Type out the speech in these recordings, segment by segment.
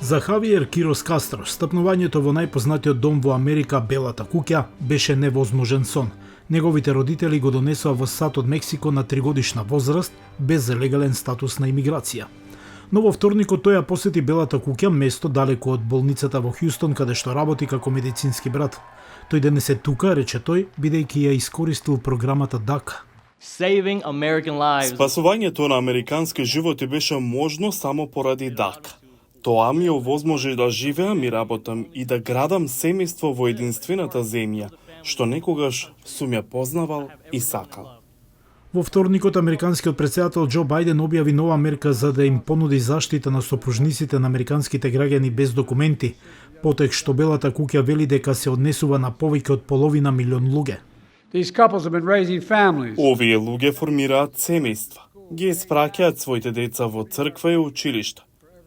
За Хавиер Кирос Кастро, стапнувањето во најпознатиот дом во Америка, Белата куќа, беше невозможен сон. Неговите родители го донесоа во САД од Мексико на 3-годишна возраст, без легален статус на имиграција. Но во вторникот тој ја посети Белата куќа, место далеку од болницата во Хјустон, каде што работи како медицински брат. Тој денес е тука, рече тој, бидејќи ја искористил програмата DACA. Спасувањето на американски животи беше можно само поради DACA. Тоа ми овозможи да живеам и работам и да градам семејство во единствената земја, што некогаш сум ја познавал и сакал. Во вторникот, американскиот претседател Џо Бајден објави нова мерка за да им понуди заштита на сопружниците на американските граѓани без документи, потек што Белата куќа вели дека се однесува на повеќе од половина милион луѓе. Овие луѓе формираат семејства, ги испраќаат своите деца во црква и училишта,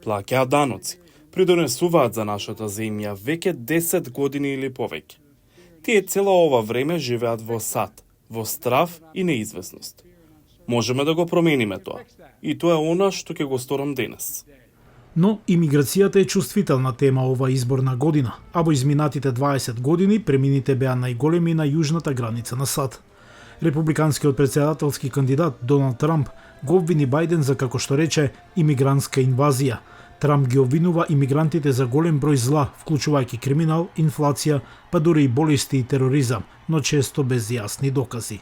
плаќаат даноци, придонесуваат за нашата земја веќе 10 години или повеќе. Тие цело ова време живеат во САД, во страв и неизвестност. Можеме да го промениме тоа. И тоа е она што ќе го сторам денес. Но имиграцијата е чувствителна тема ова изборна година, а во изминатите 20 години премините беа најголеми на јужната граница на САД. Републиканскиот претседателски кандидат Доналд Трамп го обвини Бајден за, како што рече, имигрантска инвазија. Трамп ги обвинува имигрантите за голем број зла, вклучувајќи криминал, инфлација, па дури и болести и тероризам, но често без јасни докази.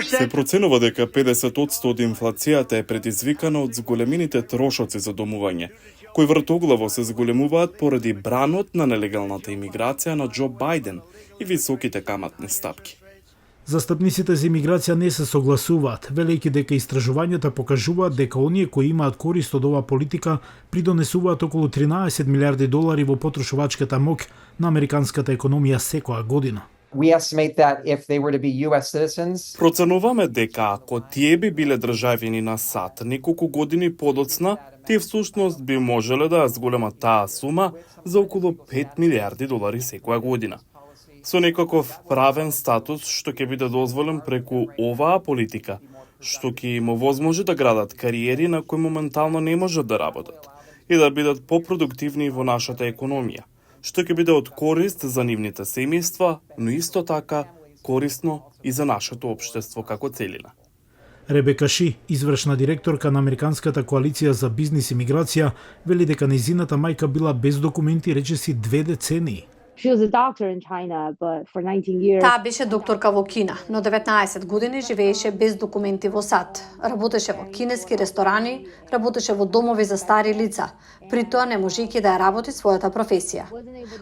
Се проценува дека 50% од инфлацијата е предизвикана од зголемените трошоци за домување, кои вртоглаво се зголемуваат поради бранот на нелегалната имиграција на Џо Бајден и високите каматни стапки. Застапниците за имиграција не се согласуваат, велејќи дека истражувањата покажуваат дека оние кои имаат корист од оваа политика придонесуваат околу 13 милиарди долари во потрошувачката моќ на американската економија секоја година. Проценуваме дека ако тие би биле државјани на САД неколку години подоцна, тие всушност би можеле да зголемат таа сума за околу 5 милиарди долари секоја година. Со некаков правен статус што ќе биде дозволен преку оваа политика, што ќе им овозможи да градат кариери на кои моментално не можат да работат и да бидат попродуктивни во нашата економија, што ќе биде од корист за нивните семејства, но исто така корисно и за нашето општество како целина. Ребека Ши, извршна директорка на Американската коалиција за бизнис и миграција, вели дека нејзината мајка била без документи речиси 2 децении. Таа беше докторка во Кина, но 19 години живееше без документи во САД. Работеше во кинески ресторани, работеше во домови за стари лица, при тоа не можејќи да ја работи својата професија.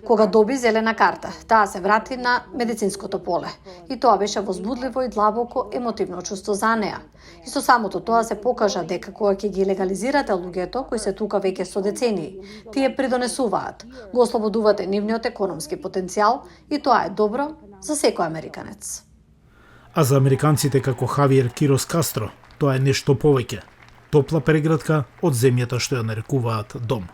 Кога доби зелена карта, таа се врати на медицинското поле. И тоа беше возбудливо и длабоко емотивно чувство за неа. И со самото тоа се покажа дека кога ќе ги легализирате луѓето кои се тука веќе со децении, тие придонесуваат, го ослободувате нивниот економски потенцијал и тоа е добро за секој американец. А за американците како Хавиер Кирос Кастро, тоа е нешто повеќе. Топла преградка од земјата што ја нарекуваат дом.